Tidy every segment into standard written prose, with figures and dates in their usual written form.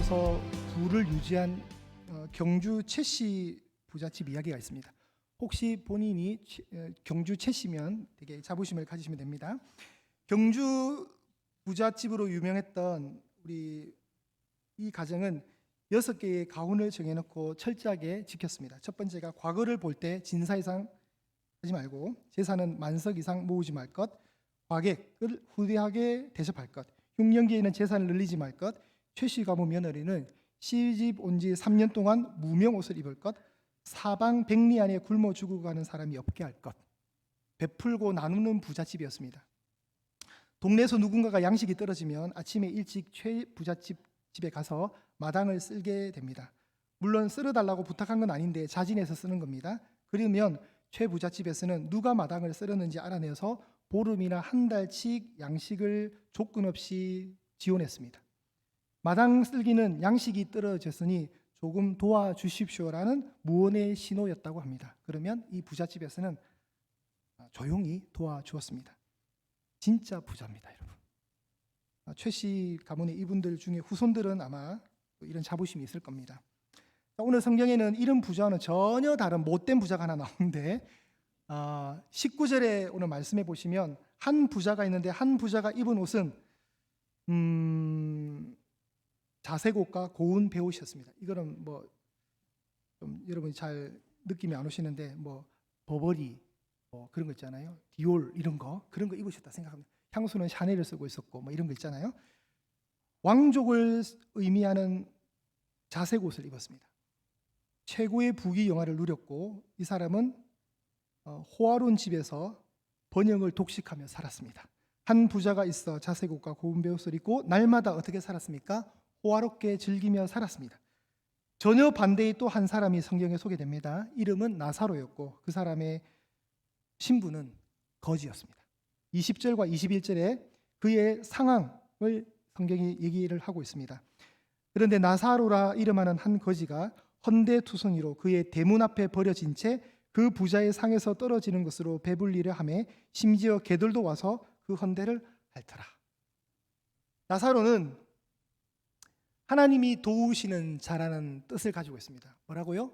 나서 부를 유지한 경주 최씨 부잣집 이야기가 있습니다. 혹시 본인이 경주 최씨면 되게 자부심을 가지시면 됩니다. 경주 부잣집으로 유명했던 우리 이 가정은 6개의 가훈을 정해놓고 철저하게 지켰습니다. 첫 번째가 과거를 볼 때 진사 이상 하지 말고, 제사는 만석 이상 모으지 말 것, 과객을 후대하게 대접할 것, 흉년기에는 제사를 늘리지 말 것, 최씨 가문 며느리는 시집 온 지 3년 동안 무명 옷을 입을 것, 사방 백리 안에 굶어 죽어가는 사람이 없게 할 것. 베풀고 나누는 부잣집이었습니다. 동네에서 누군가가 양식이 떨어지면 아침에 일찍 최 부잣집 집에 가서 마당을 쓸게 됩니다. 물론 쓸어달라고 부탁한 건 아닌데 자진해서 쓰는 겁니다. 그러면 최 부잣집에서는 누가 마당을 쓸었는지 알아내서 보름이나 한 달씩 양식을 조건 없이 지원했습니다. 마당 쓸기는 양식이 떨어졌으니 조금 도와주십시오라는 무언의 신호였다고 합니다. 그러면 이 부잣집에서는 조용히 도와주었습니다. 진짜 부자입니다, 여러분. 최씨 가문의 이분들 중에 후손들은 아마 이런 자부심이 있을 겁니다. 오늘 성경에는 이런 부자와는 전혀 다른 못된 부자가 하나 나오는데 19절에 오늘 말씀해 보시면 한 부자가 있는데 한 부자가 입은 옷은 자색옷과 고운 베옷이었습니다. 이거는 좀 여러분이 잘 느낌이 안 오시는데 버버리 그런 거 있잖아요. 디올 이런 거 그런 거 입으셨다 생각합니다. 향수는 샤넬을 쓰고 있었고 이런 거 있잖아요. 왕족을 의미하는 자색 옷을 입었습니다. 최고의 부귀 영화를 누렸고 이 사람은 호화로운 집에서 번영을 독식하며 살았습니다. 한 부자가 있어 자색 옷과 고운 베옷을 입고 날마다 어떻게 살았습니까? 호화롭게 즐기며 살았습니다. 전혀 반대의 또 한 사람이 성경에 소개됩니다. 이름은 나사로였고 그 사람의 신분은 거지였습니다. 20절과 21절에 그의 상황을 성경이 얘기를 하고 있습니다. 그런데 나사로라 이름하는 한 거지가 헌대투성이로 그의 대문 앞에 버려진 채 그 부자의 상에서 떨어지는 것으로 배불리려 하며 심지어 개들도 와서 그 헌대를 핥더라. 나사로는 하나님이 도우시는 자라는 뜻을 가지고 있습니다. 뭐라고요?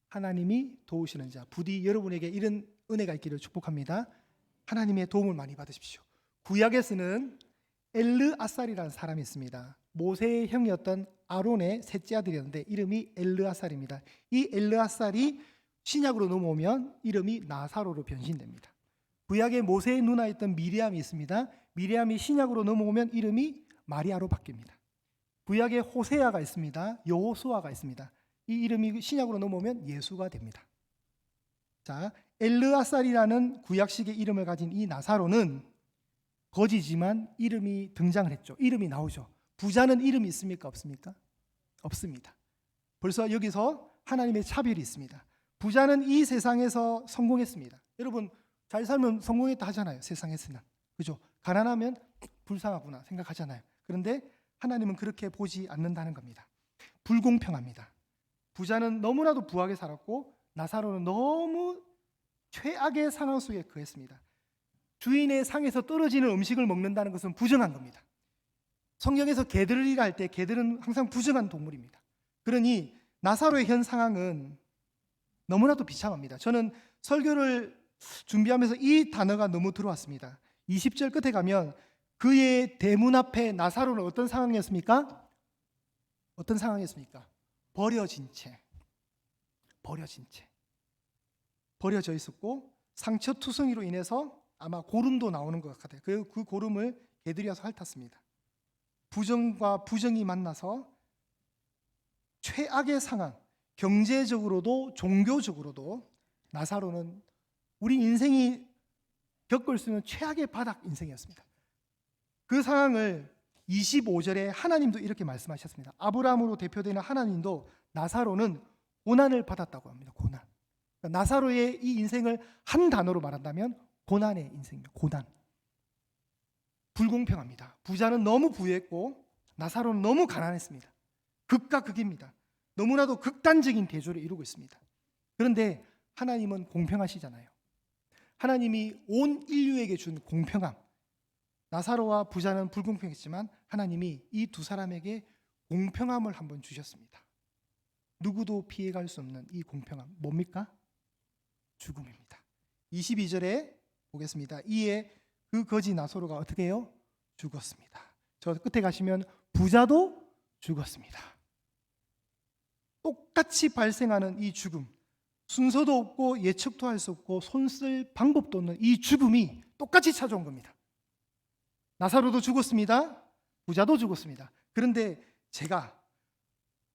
하나님이 도우시는 자. 부디 여러분에게 이런 은혜가 있기를 축복합니다. 하나님의 도움을 많이 받으십시오. 구약에서는 엘르아살이라는 사람이 있습니다. 모세의 형이었던 아론의 셋째 아들이었는데 이름이 엘르아살입니다. 이 엘르아살이 신약으로 넘어오면 이름이 나사로로 변신됩니다. 구약에 모세의 누나였던 미리암이 있습니다. 미리암이 신약으로 넘어오면 이름이 마리아로 바뀝니다. 구약에 호세아가 있습니다. 여호수아가 있습니다. 이 이름이 신약으로 넘어오면 예수가 됩니다. 자, 엘르아살이라는 구약식의 이름을 가진 이 나사로는 거지지만 이름이 등장을 했죠. 이름이 나오죠. 부자는 이름이 있습니까? 없습니까? 없습니다. 벌써 여기서 하나님의 차별이 있습니다. 부자는 이 세상에서 성공했습니다. 여러분 잘 살면 성공했다 하잖아요. 세상에서는. 그죠? 가난하면 불쌍하구나 생각하잖아요. 그런데 하나님은 그렇게 보지 않는다는 겁니다. 불공평합니다. 부자는 너무나도 부하게 살았고 나사로는 너무 최악의 상황 속에 거했습니다. 주인의 상에서 떨어지는 음식을 먹는다는 것은 부정한 겁니다. 성경에서 개들이라 할 때 개들은 항상 부정한 동물입니다. 그러니 나사로의 현 상황은 너무나도 비참합니다. 저는 설교를 준비하면서 이 단어가 너무 들어왔습니다. 20절 끝에 가면 그의 대문 앞에 나사로는 어떤 상황이었습니까? 어떤 상황이었습니까? 버려진 채 버려져 있었고 상처투성이로 인해서 아마 고름도 나오는 것 같아요. 그 고름을 개들이 와서 핥았습니다. 부정과 부정이 만나서 최악의 상황, 경제적으로도 종교적으로도 나사로는 우리 인생이 겪을 수 있는 최악의 바닥 인생이었습니다. 그 상황을 25절에 하나님도 이렇게 말씀하셨습니다. 아브라함으로 대표되는 하나님도 나사로는 고난을 받았다고 합니다. 고난. 그러니까 나사로의 이 인생을 한 단어로 말한다면 고난의 인생입니다. 고난. 불공평합니다. 부자는 너무 부유했고 나사로는 너무 가난했습니다. 극과 극입니다. 너무나도 극단적인 대조를 이루고 있습니다. 그런데 하나님은 공평하시잖아요. 하나님이 온 인류에게 준 공평함. 나사로와 부자는 불공평했지만 하나님이 이 두 사람에게 공평함을 한번 주셨습니다. 누구도 피해갈 수 없는 이 공평함 뭡니까? 죽음입니다. 22절에 보겠습니다. 이에 그 거지 나사로가 어떻게 해요? 죽었습니다. 저 끝에 가시면 부자도 죽었습니다. 똑같이 발생하는 이 죽음, 순서도 없고 예측도 할 수 없고 손쓸 방법도 없는 이 죽음이 똑같이 찾아온 겁니다. 나사로도 죽었습니다. 부자도 죽었습니다. 그런데 제가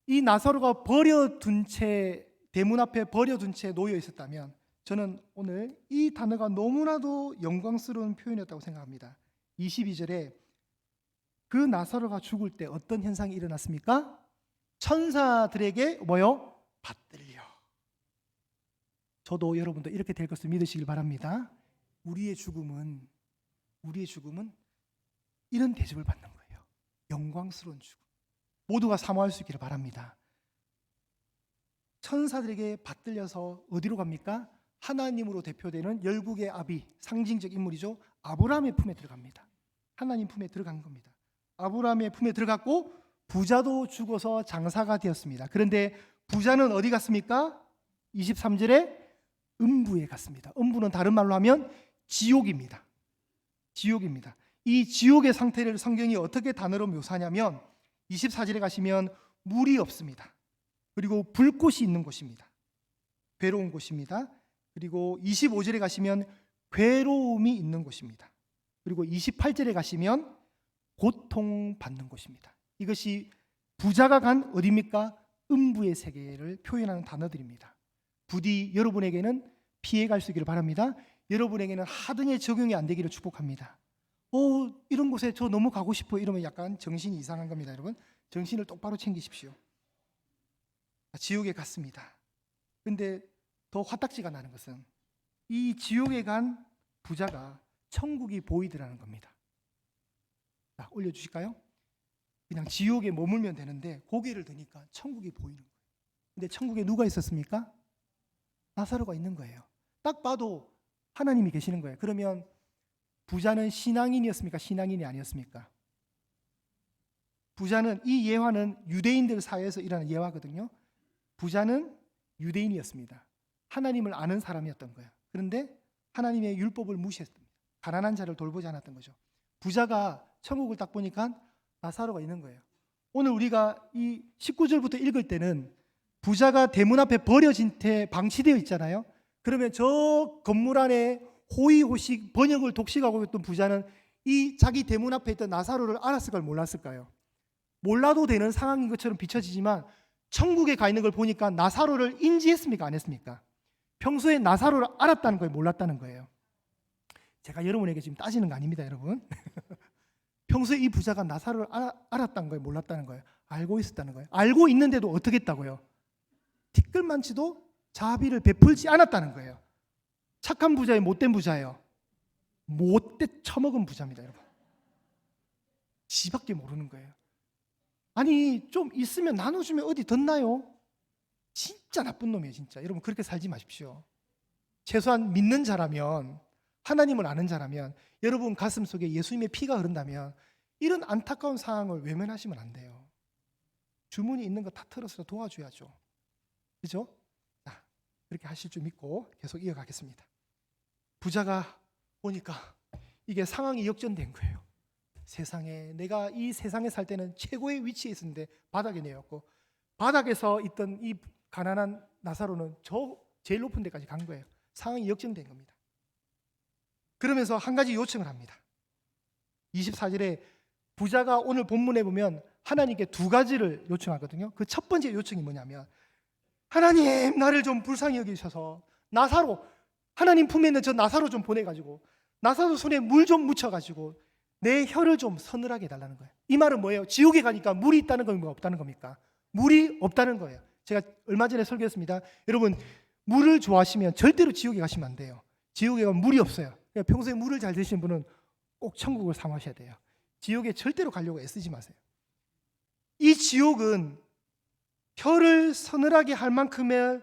이 나사로가 버려둔 채 대문 앞에 버려둔 채 놓여 있었다면 저는 오늘 이 단어가 너무나도 영광스러운 표현이었다고 생각합니다. 22절에 그 나사로가 죽을 때 어떤 현상이 일어났습니까? 천사들에게 뭐요? 받들려. 저도 여러분도 이렇게 될 것을 믿으시길 바랍니다. 우리의 죽음은 이런 대접을 받는 거예요. 영광스러운 죽음. 모두가 사모할 수 있기를 바랍니다. 천사들에게 받들려서 어디로 갑니까? 하나님으로 대표되는 열국의 아비, 상징적 인물이죠. 아브라함의 품에 들어갑니다. 하나님 품에 들어간 겁니다. 아브라함의 품에 들어갔고 부자도 죽어서 장사가 되었습니다. 그런데 부자는 어디 갔습니까? 23절에 음부에 갔습니다. 음부는 다른 말로 하면 지옥입니다. 지옥입니다. 이 지옥의 상태를 성경이 어떻게 단어로 묘사하냐면 24절에 가시면 물이 없습니다. 그리고 불꽃이 있는 곳입니다. 괴로운 곳입니다. 그리고 25절에 가시면 괴로움이 있는 곳입니다. 그리고 28절에 가시면 고통받는 곳입니다. 이것이 부자가 간 어디입니까? 음부의 세계를 표현하는 단어들입니다. 부디 여러분에게는 피해갈 수 있기를 바랍니다. 여러분에게는 하등의 적용이 안 되기를 축복합니다. 이런 곳에 저 너무 가고 싶어 이러면 약간 정신이 이상한 겁니다. 여러분 정신을 똑바로 챙기십시오. 지옥에 갔습니다. 근데 더 화딱지가 나는 것은 이 지옥에 간 부자가 천국이 보이더라는 겁니다. 자, 올려주실까요? 그냥 지옥에 머물면 되는데 고개를 드니까 천국이 보이는 거예요. 근데 천국에 누가 있었습니까? 나사로가 있는 거예요. 딱 봐도 하나님이 계시는 거예요. 그러면 부자는 신앙인이었습니까? 신앙인이 아니었습니까? 부자는 이 예화는 유대인들 사회에서 일어나는 예화거든요. 부자는 유대인이었습니다. 하나님을 아는 사람이었던 거예요. 그런데 하나님의 율법을 무시했습니다. 가난한 자를 돌보지 않았던 거죠. 부자가 천국을 딱 보니까 나사로가 있는 거예요. 오늘 우리가 이 19절부터 읽을 때는 부자가 대문 앞에 버려진 채 방치되어 있잖아요. 그러면 저 건물 안에 호의호식 번역을 독식하고 있던 부자는 이 자기 대문 앞에 있던 나사로를 알았을까요? 몰랐을까요? 몰라도 되는 상황인 것처럼 비춰지지만 천국에 가 있는 걸 보니까 나사로를 인지했습니까? 안 했습니까? 평소에 나사로를 알았다는 거예요? 몰랐다는 거예요? 제가 여러분에게 지금 따지는 거 아닙니다, 여러분. 평소에 이 부자가 나사로를 알았다는 거예요? 몰랐다는 거예요? 알고 있었다는 거예요? 알고 있는데도 어떻게 했다고요? 티끌만치도 자비를 베풀지 않았다는 거예요. 착한 부자예요? 못된 부자예요? 못돼 처먹은 부자입니다, 여러분. 지밖에 모르는 거예요. 아니 좀 있으면 나눠주면 어디 덧나요? 진짜 나쁜 놈이에요, 진짜. 여러분 그렇게 살지 마십시오. 최소한 믿는 자라면, 하나님을 아는 자라면, 여러분 가슴 속에 예수님의 피가 흐른다면 이런 안타까운 상황을 외면하시면 안 돼요. 주문이 있는 거 다 털어서 도와줘야죠. 그죠? 자, 그렇게 하실 줄 믿고 계속 이어가겠습니다. 부자가 보니까 이게 상황이 역전된 거예요. 세상에, 내가 이 세상에 살 때는 최고의 위치에 있었는데 바닥에 내렸고, 바닥에서 있던 이 가난한 나사로는 저 제일 높은 데까지 간 거예요. 상황이 역전된 겁니다. 그러면서 한 가지 요청을 합니다. 24절에 부자가 오늘 본문에 보면 하나님께 두 가지를 요청하거든요. 그 첫 번째 요청이 뭐냐면, 하나님 나를 좀 불쌍히 여기셔서 나사로, 하나님 품에 있는 저 나사로 좀 보내가지고 나사로 손에 물 좀 묻혀가지고 내 혀를 좀 서늘하게 해달라는 거예요. 이 말은 뭐예요? 지옥에 가니까 물이 있다는 겁니까? 없다는 겁니까? 물이 없다는 거예요. 제가 얼마 전에 설교했습니다. 여러분 물을 좋아하시면 절대로 지옥에 가시면 안 돼요. 지옥에 가면 물이 없어요. 그러니까 평소에 물을 잘 드시는 분은 꼭 천국을 사모하셔야 돼요. 지옥에 절대로 가려고 애쓰지 마세요. 이 지옥은 혀를 서늘하게 할 만큼의,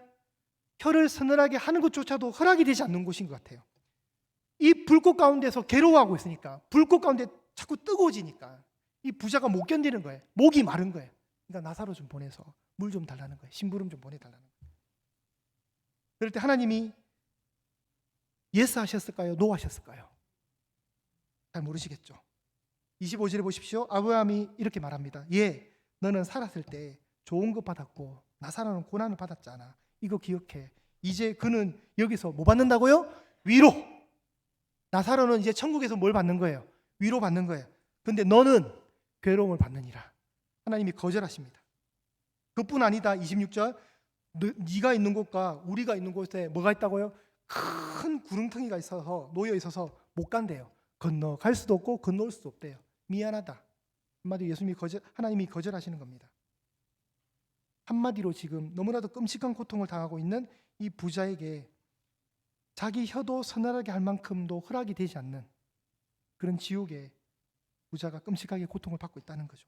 혀를 서늘하게 하는 것조차도 허락이 되지 않는 곳인 것 같아요. 이 불꽃 가운데서 괴로워하고 있으니까, 불꽃 가운데 자꾸 뜨거워지니까 이 부자가 못 견디는 거예요. 목이 마른 거예요. 그러니까 나사로 좀 보내서 물 좀 달라는 거예요. 심부름 좀 보내달라는 거예요. 그럴 때 하나님이 예스 하셨을까요? 노 하셨을까요? 잘 모르시겠죠. 25절에 보십시오. 아브라함이 이렇게 말합니다. 예, 너는 살았을 때 좋은 것 받았고 나사로는 고난을 받았잖아. 이거 기억해. 이제 그는 여기서 뭐 받는다고요? 위로. 나사로는 이제 천국에서 뭘 받는 거예요? 위로 받는 거예요. 근데 너는 괴로움을 받느니라. 하나님이 거절하십니다. 그뿐 아니다. 26절. 네가 있는 곳과 우리가 있는 곳에 뭐가 있다고요? 큰 구름텅이가 있어서 놓여 있어서 못 간대요. 건너갈 수도 없고 건너올 수도 없대요. 미안하다. 한마디로 하나님이 거절하시는 겁니다. 한마디로 지금 너무나도 끔찍한 고통을 당하고 있는 이 부자에게 자기 혀도 서늘하게 할 만큼도 허락이 되지 않는 그런 지옥에 부자가 끔찍하게 고통을 받고 있다는 거죠.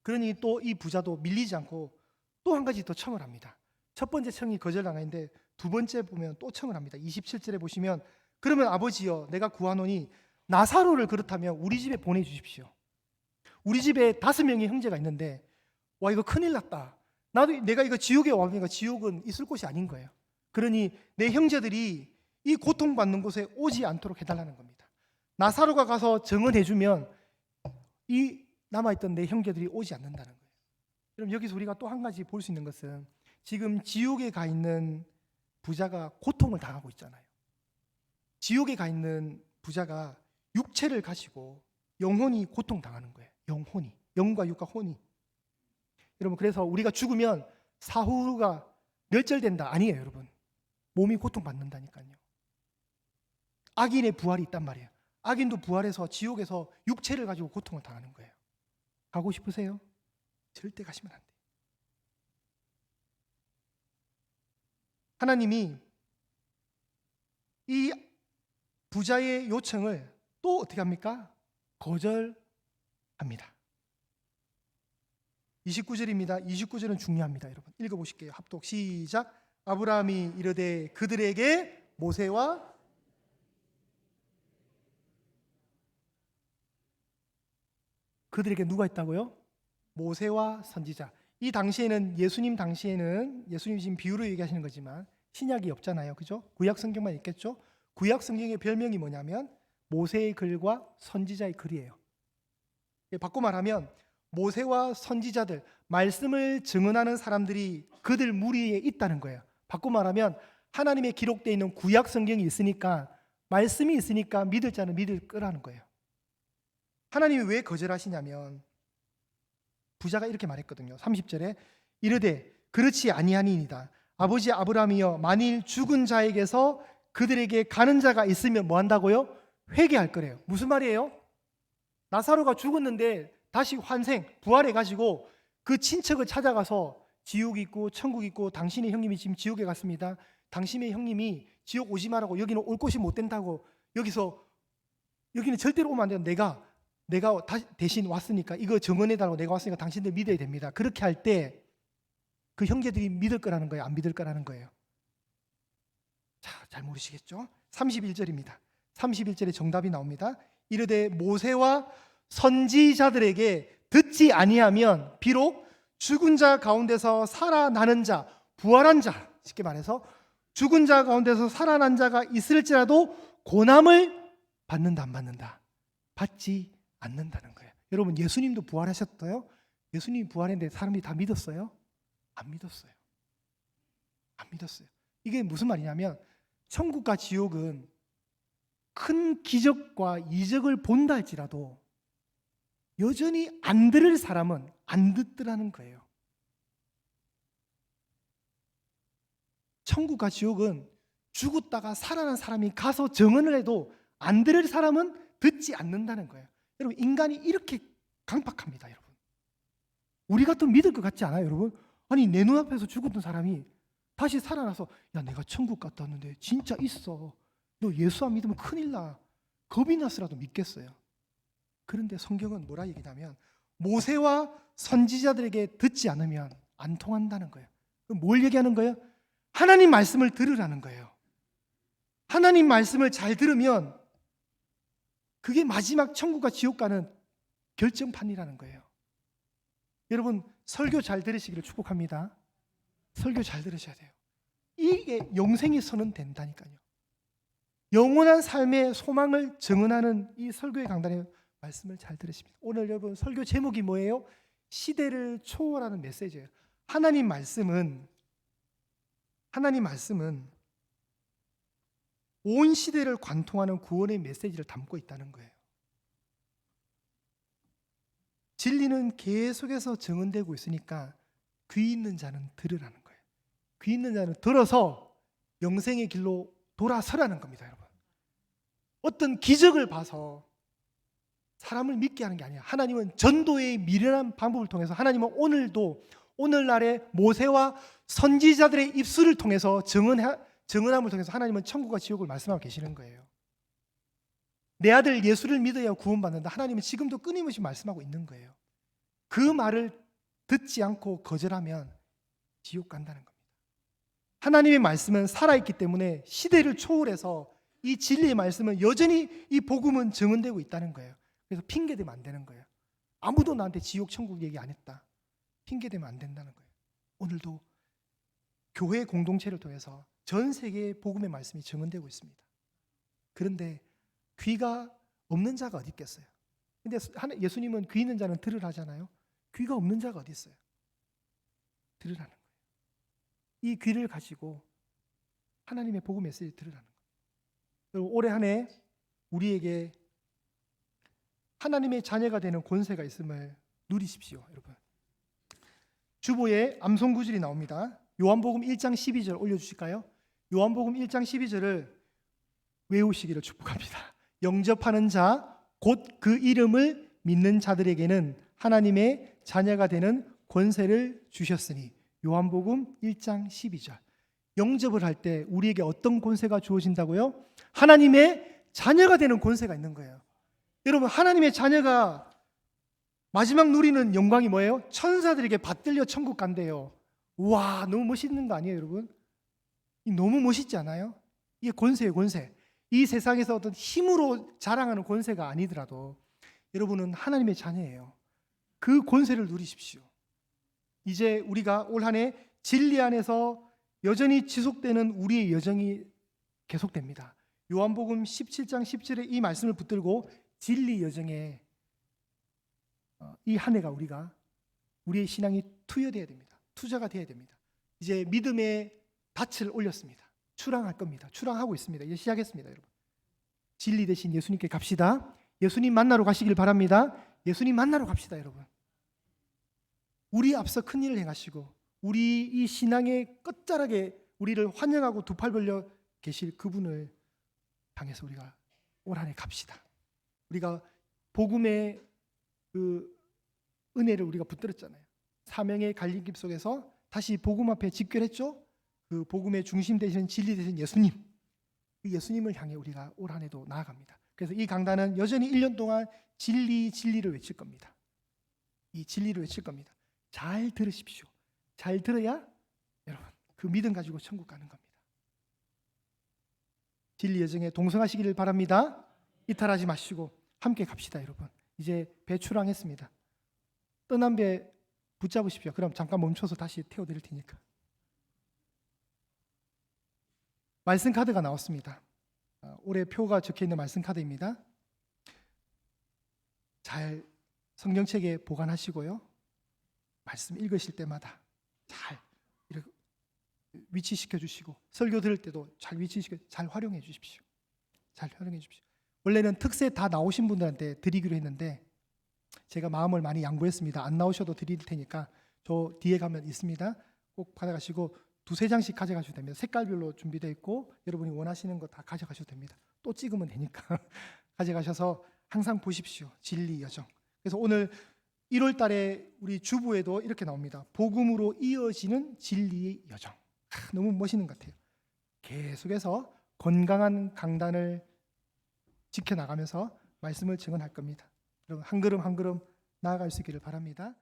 그러니 또 이 부자도 밀리지 않고 또 한 가지 더 청을 합니다. 첫 번째 청이 거절당하는데 두 번째 보면 또 청을 합니다. 27절에 보시면 그러면 아버지여 내가 구하노니 나사로를 그렇다면 우리 집에 보내주십시오. 우리 집에 5명의 형제가 있는데 와 이거 큰일 났다. 내가 이거 지옥에 와보니까 지옥은 있을 곳이 아닌 거예요. 그러니 내 형제들이 이 고통받는 곳에 오지 않도록 해달라는 겁니다. 나사로가 가서 증언해주면 이 남아있던 내 형제들이 오지 않는다는 거예요. 그럼 여기서 우리가 또 한 가지 볼 수 있는 것은 지금 지옥에 가 있는 부자가 고통을 당하고 있잖아요. 지옥에 가 있는 부자가 육체를 가지고 영혼이 고통당하는 거예요. 영혼이. 영과 육과 혼이. 여러분 그래서 우리가 죽으면 사후가 멸절된다. 아니에요 여러분. 몸이 고통받는다니까요. 악인의 부활이 있단 말이에요. 악인도 부활해서 지옥에서 육체를 가지고 고통을 당하는 거예요. 가고 싶으세요? 절대 가시면 안 돼요. 하나님이 이 부자의 요청을 또 어떻게 합니까? 거절합니다. 29절입니다. 29절은 중요합니다. 여러분 읽어보실게요. 합독 시작. 아브라함이 이르되 그들에게 모세와 그들에게 누가 있다고요? 모세와 선지자. 이 당시에는 예수님 지금 비유로 얘기하시는 거지만 신약이 없잖아요. 그죠? 구약 성경만 있겠죠? 구약 성경의 별명이 뭐냐면 모세의 글과 선지자의 글이에요. 바꿔 말하면 모세와 선지자들, 말씀을 증언하는 사람들이 그들 무리에 있다는 거예요. 바꿔 말하면 하나님의 기록되어 있는 구약 성경이 있으니까 말씀이 있으니까 믿을 자는 믿을 거라는 거예요. 하나님이 왜 거절하시냐면 부자가 이렇게 말했거든요. 30절에 이르되 그렇지 아니하니이다. 아버지 아브라함이여 만일 죽은 자에게서 그들에게 가는 자가 있으면 뭐 한다고요? 회개할 거래요. 무슨 말이에요? 나사로가 죽었는데 다시 환생, 부활해가지고 그 친척을 찾아가서 지옥 있고 천국 있고 당신의 형님이 지금 지옥에 갔습니다. 당신의 형님이 지옥 오지 말라고 여기는 올 곳이 못 된다고 여기는 절대로 오면 안 돼요. 내가 대신 왔으니까 이거 증언해달라고 내가 왔으니까 당신들 믿어야 됩니다. 그렇게 할 때 그 형제들이 믿을 거라는 거예요? 안 믿을 거라는 거예요? 자, 잘 모르시겠죠? 31절입니다. 31절에 정답이 나옵니다. 이르되 모세와 선지자들에게 듣지 아니하면 비록 죽은 자 가운데서 살아나는 자, 부활한 자, 쉽게 말해서 죽은 자 가운데서 살아난 자가 있을지라도 고난을 받는다 안 받는다? 받지 않는다는 거예요. 여러분 예수님도 부활하셨어요? 예수님이 부활했는데 사람들이 다 믿었어요? 안 믿었어요. 안 믿었어요. 이게 무슨 말이냐면 천국과 지옥은 큰 기적과 이적을 본다 할지라도 여전히 안 들을 사람은 안 듣더라는 거예요. 천국과 지옥은 죽었다가 살아난 사람이 가서 증언을 해도 안 들을 사람은 듣지 않는다는 거예요. 여러분 인간이 이렇게 강박합니다. 여러분 우리가 또 믿을 것 같지 않아요? 여러분 아니 내 눈앞에서 죽었던 사람이 다시 살아나서 야 내가 천국 갔다 왔는데 진짜 있어. 너 예수 안 믿으면 큰일 나. 겁이 나서라도 믿겠어요. 그런데 성경은 뭐라 얘기냐면 모세와 선지자들에게 듣지 않으면 안 통한다는 거예요. 그럼 뭘 얘기하는 거예요? 하나님 말씀을 들으라는 거예요. 하나님 말씀을 잘 들으면 그게 마지막 천국과 지옥 가는 결정판이라는 거예요. 여러분 설교 잘 들으시기를 축복합니다. 설교 잘 들으셔야 돼요. 이게 영생이 선언된다니까요. 영원한 삶의 소망을 증언하는 이 설교의 강단의 말씀을 잘 들으십니다. 오늘 여러분 설교 제목이 뭐예요? 시대를 초월하는 메시지예요. 하나님 말씀은 온 시대를 관통하는 구원의 메시지를 담고 있다는 거예요. 진리는 계속해서 증언되고 있으니까 귀 있는 자는 들으라는 거예요. 귀 있는 자는 들어서 영생의 길로 돌아서라는 겁니다, 여러분. 어떤 기적을 봐서 사람을 믿게 하는 게 아니야. 하나님은 전도의 미련한 방법을 통해서, 하나님은 오늘도 오늘날의 모세와 선지자들의 입술을 통해서 증언함을 통해서 하나님은 천국과 지옥을 말씀하고 계시는 거예요. 내 아들 예수를 믿어야 구원받는다. 하나님은 지금도 끊임없이 말씀하고 있는 거예요. 그 말을 듣지 않고 거절하면 지옥 간다는 겁니다. 하나님의 말씀은 살아있기 때문에 시대를 초월해서 이 진리의 말씀은 여전히 이 복음은 증언되고 있다는 거예요. 그래서 핑계대면 안 되는 거예요. 아무도 나한테 지옥 천국 얘기 안 했다. 핑계대면 안 된다는 거예요. 오늘도 교회 공동체를 통해서 전 세계에 복음의 말씀이 증언되고 있습니다. 그런데 귀가 없는 자가 어디 있겠어요? 근데 예수님은 귀 있는 자는 들으라잖아요. 귀가 없는 자가 어디 있어요? 들으라는 거예요. 이 귀를 가지고 하나님의 복음 메시지 들으라는 거예요. 올해 한 해 우리에게 하나님의 자녀가 되는 권세가 있음을 누리십시오, 여러분. 주보에 암송 구절이 나옵니다. 요한복음 1장 12절 올려주실까요? 요한복음 1장 12절을 외우시기를 축복합니다. 영접하는 자 곧 그 이름을 믿는 자들에게는 하나님의 자녀가 되는 권세를 주셨으니. 요한복음 1장 12절. 영접을 할 때 우리에게 어떤 권세가 주어진다고요? 하나님의 자녀가 되는 권세가 있는 거예요. 여러분, 하나님의 자녀가 마지막 누리는 영광이 뭐예요? 천사들에게 받들려 천국 간대요. 우와, 너무 멋있는 거 아니에요, 여러분? 너무 멋있지 않아요? 이게 권세예요, 권세. 이 세상에서 어떤 힘으로 자랑하는 권세가 아니더라도 여러분은 하나님의 자녀예요. 그 권세를 누리십시오. 이제 우리가 올 한 해 진리 안에서 여전히 지속되는 우리의 여정이 계속됩니다. 요한복음 17장 17에 이 말씀을 붙들고 진리 여정에 이 한 해가 우리의 신앙이 투여돼야 됩니다. 투자가 돼야 됩니다. 이제 믿음의 닻을 올렸습니다. 출항할 겁니다. 출항하고 있습니다. 이제 시작했습니다, 여러분. 진리 대신 예수님께 갑시다. 예수님 만나러 가시길 바랍니다. 예수님 만나러 갑시다, 여러분. 우리 앞서 큰 일을 행하시고 우리 이 신앙의 끝자락에 우리를 환영하고 두 팔 벌려 계실 그분을 향해서 우리가 올 한 해 갑시다. 우리가 복음의 그 은혜를 우리가 붙들었잖아요. 사명의 갈림길 속에서 다시 복음 앞에 직결했죠. 그 복음의 중심 되시는 진리 되신 예수님, 그 예수님을 향해 우리가 올 한 해도 나아갑니다. 그래서 이 강단은 여전히 1년 동안 진리를 외칠 겁니다. 이 진리를 외칠 겁니다. 잘 들으십시오. 잘 들어야 여러분 그 믿음 가지고 천국 가는 겁니다. 진리 여정에 동성하시기를 바랍니다. 이탈하지 마시고 함께 갑시다, 여러분. 이제 배 출항했습니다. 떠난 배 붙잡으십시오. 그럼 잠깐 멈춰서 다시 태워드릴 테니까. 말씀 카드가 나왔습니다. 올해 표가 적혀있는 말씀 카드입니다. 잘 성경책에 보관하시고요. 말씀 읽으실 때마다 잘 이렇게 위치시켜 주시고 설교 들을 때도 잘 위치시켜 잘 활용해 주십시오. 잘 활용해 주십시오. 원래는 특세 다 나오신 분들한테 드리기로 했는데 제가 마음을 많이 양보했습니다. 안 나오셔도 드릴 테니까 저 뒤에 가면 있습니다. 꼭 받아가시고 2-3장씩 가져가셔도 됩니다. 색깔별로 준비되어 있고 여러분이 원하시는 거 다 가져가셔도 됩니다. 또 찍으면 되니까 가져가셔서 항상 보십시오. 진리 여정. 그래서 오늘 1월 달에 우리 주부에도 이렇게 나옵니다. 복음으로 이어지는 진리의 여정. 너무 멋있는 것 같아요. 계속해서 건강한 강단을 지켜나가면서 말씀을 증언할 겁니다. 여러분 한 걸음 한 걸음 나아갈 수 있기를 바랍니다.